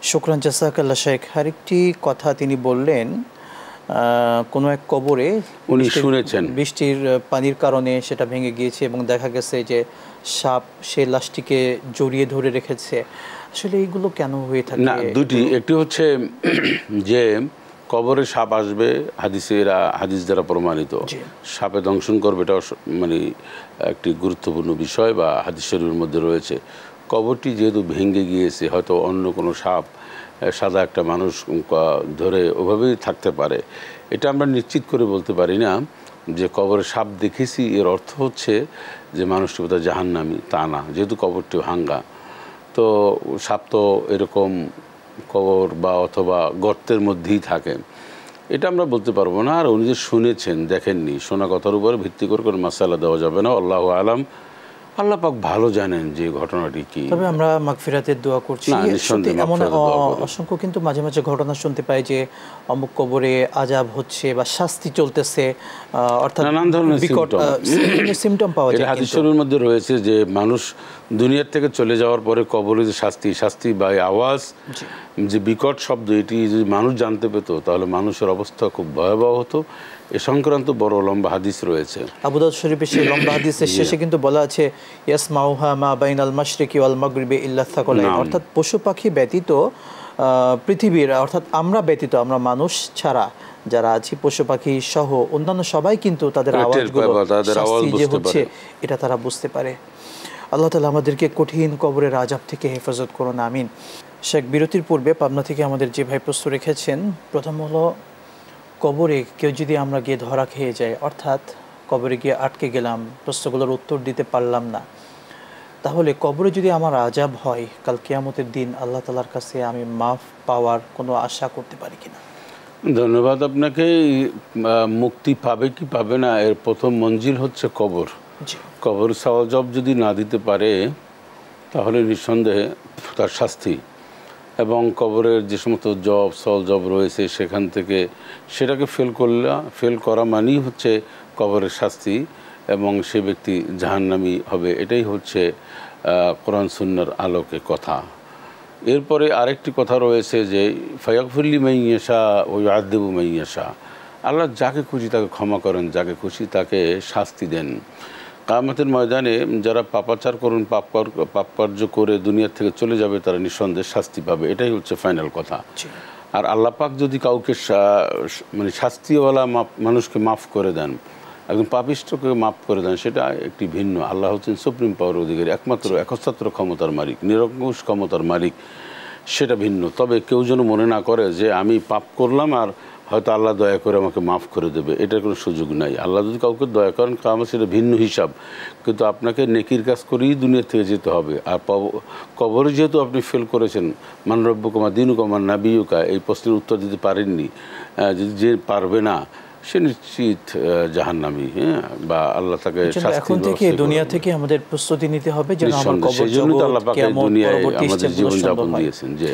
শুকরান জাযাকাল্লাহ শেখ। আরেকটি কথা তিনি বললেন, কোনো এক কবরে উনি শুনেছেন বৃষ্টির পানির কারণে সেটা ভেঙে গিয়েছে এবং দেখা গেছে যে সাপ সে লাশটিকে জড়িয়ে ধরে রেখেছে। আসলে এইগুলো কেন হয়ে থাকে? না, দুটি। একটি হচ্ছে যে কবরে সাপ আসবে, হাদিস দ্বারা প্রমাণিত। সাপে দংশন করবে, এটা মানে একটি গুরুত্বপূর্ণ বিষয় বা হাদিস শরীফের মধ্যে রয়েছে। কবরটি যেহেতু ভেঙে গিয়েছে, হয়তো অন্য কোনো সাপ সাদা একটা মানুষ ধরে ওভাবেই থাকতে পারে। এটা আমরা নিশ্চিত করে বলতে পারি না যে কবরে সাপ দেখেছি এর অর্থ হচ্ছে যে মানুষটি বোধহয় জাহান্নামী, তা না। যেহেতু কবরটি ভাঙ্গা, তো সাপ তো এরকম কবর বা অথবা গর্তের মধ্যেই থাকে, এটা আমরা বলতে পারবো না। আর উনি যে শুনেছেন, দেখেননি, শোনা কথার উপরে ভিত্তি করে কোনো মাসালা দেওয়া যাবে না। আল্লাহু আলাম, আল্লাহ পাক ভালো জানেন যে ঘটনাটি কি। তবে আমরা মাগফিরাতের দোয়া করছি। এমন অসংখ্য কিন্তু মাঝে মাঝে ঘটনা শুনতে পাই যে অমুক কবরে আযাব হচ্ছে বা শাস্তি চলতেছে, অর্থাৎ নানান ধরনের সিম্পটম পাওয়া যায়। হাদিস শরীফের মধ্যে রয়েছে যে মানুষ দুনিয়ার থেকে চলে যাওয়ার পরে কবরে যে শাস্তি বা আওয়াজ, যে বিকট শব্দ, এটি যদি মানুষ জানতে পেত তাহলে মানুষের অবস্থা খুব ভয়াবহ হতো। এ সংক্রান্ত বড় লম্বা হাদিস রয়েছে। আবু দাউদ শরীফের সেই লম্বা হাদিসের শেষে কিন্তু বলা আছে ইয়াসমাউহা মা বাইনাল মাশরিকি ওয়াল মাগরিবি ইল্লা সাকালাইন, অর্থাৎ পশু পাখি ব্যতীত পৃথিবীর, অর্থাৎ আমরা ব্যতীত, আমরা মানুষ ছাড়া যারা আছি, পশু পাখি সহ অন্যান্য সবাই কিন্তু তাদের আওয়াজগুলো যে হচ্ছে এটা তারা বুঝতে পারে। আল্লাহ তাআলা আমাদেরকে কঠিন কবরের আযাব থেকে হেফাজত করুন, আমিন। শেখ, বিরতির পূর্বে পাবনা থেকে আমাদের যে ভাই প্রশ্ন রেখেছেন, প্রথম হলো কবরে কেউ যদি আমরা গিয়ে ধরা খেয়ে যাই, অর্থাৎ কবরে গিয়ে আটকে গেলাম, প্রশ্নগুলোর উত্তর দিতে পারলাম না, তাহলে কবরে যদি আমার আযাব হয়, কাল কিয়ামতের দিন আল্লাহ তাআলার কাছে আমি মাফ পাওয়ার কোনো আশা করতে পারি কিনা? ধন্যবাদ আপনাকে। মুক্তি পাবে কি পাবে না এর প্রথম মঞ্জিল হচ্ছে কবর। কবর সওয়াব যদি না দিতে পারে তাহলে নিঃসন্দেহে তার শাস্তি, এবং কবরের যে সমস্ত জব রয়েছে সেখান থেকে সেটাকে ফেল করা মানেই হচ্ছে কবরের শাস্তি, এবং সে ব্যক্তি জাহান্নামী হবে। এটাই হচ্ছে কোরআন সুন্নাহর আলোকে কথা। এরপরে আরেকটি কথা রয়েছে যে ফায়াগফিরলি মান ইয়াশা ওয়া ইউআযযিবু মান ইয়াশা, আল্লাহ যাকে খুশি তাকে ক্ষমা করেন, যাকে খুশি তাকে শাস্তি দেন। কিয়ামতের ময়দানে যারা পাপাচার করুন, পাপ কার্য করে দুনিয়া থেকে চলে যাবে, তারা নিঃসন্দেহে শাস্তি পাবে। এটাই হচ্ছে ফাইনাল কথা। আর আল্লাহ পাক যদি কাউকে মানে শাস্তিওয়ালা মানুষকে মাফ করে দেন, একজন পাপিষ্ঠকে মাফ করে দেন, সেটা একটি ভিন্ন। আল্লাহ হচ্ছেন সুপ্রিম পাওয়ার অধিকারী, একমাত্র একচ্ছত্র ক্ষমতার মালিক, নিরঙ্কুশ ক্ষমতার মালিক, সেটা ভিন্ন। তবে কেউ যেন মনে না করে যে আমি পাপ করলাম আর হয়তো আল্লাহ দয়া করে আমাকে মাফ করে দেবে, এটার কোনো সুযোগ নাই। আল্লাহ যদি কাউকে দয়া করেন, আমার সেটা ভিন্ন হিসাব, কিন্তু আপনাকে নেকির কাজ করেই দুনিয়া থেকে যেতে হবে। আর কবরে যেহেতু আপনি ফেল করেছেন, মান রব্বুকা দীনুকা মান নাবিয়ুকা, এই প্রশ্নের উত্তর দিতে পারেননি, যদি যে পারবে না সে নিশ্চিত জাহান্নামী, বা আল্লাহ তাকে এখন থেকে দুনিয়া থেকে আমাদের প্রস্তুতি নিতে হবে যেন আমার কবর জগৎ কিয়ামত দুনিয়ায় আমাদের জীবনযাপন দিয়েছেন। যে